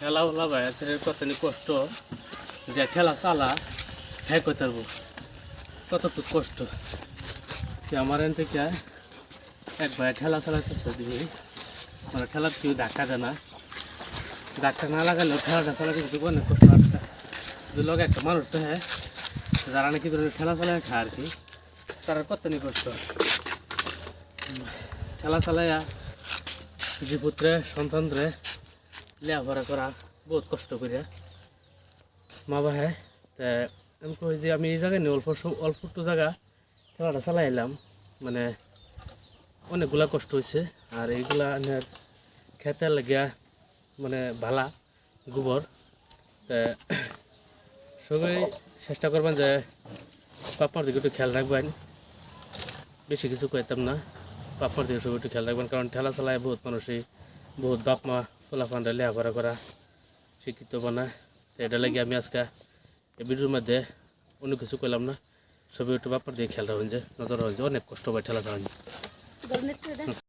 ঠেলা ওলা ভাই আছে কতনি কষ্ট যে ঠেলা চালা হ্যাঁ করতে পারবো কতটুকু কষ্ট আমার এন থেকে একবার ঠেলা চালাইতেছে দিদি মানে ঠেলা কেউ ধাক্কা দেয় না ধাক্কা না লাগালেও ঠেলাটা চালাতে কিন্তু অনেক কষ্ট একটা লোক একটা মানুষ তো হ্যাঁ যারা নাকি ধরে ঠেলা চালায় খায় আর কি তারা কতনি কষ্ট ঠেলা চালাইয়া যে পুত্রে সন্তানরে লেখাপড়া করা বহুত কষ্ট করে মা বা হ্যাঁ তা আমি কই যে আমি এই জায়গায় নিয়ে অল্প একটু জায়গা খেলাটা চালাইলাম মানে অনেকগুলা কষ্ট হয়েছে আর এইগুলা খেতে লাগিয়া মানে ভালা গোবর তা সবাই চেষ্টা করবেন যে পাপার দিকে একটু খেয়াল রাখবেন বেশি কিছু কইতাম না পাপার দিকে সবাই একটু খেয়াল রাখবেন কারণ ঠেলা চালায় বহুত মানুষই বহুত বাপ মা ফলাফানরা লেখাপড়া করা শিক্ষিত বানায় তো এটা লাগে আমি আজকে এই ভিডিওর মধ্যে অন্য কিছু কইলাম না সবাই একটু বাপার দিকে খেয়াল রাখবেন যে নজর রাখবেন যে অনেক কষ্ট হয় ঠেলা চালানো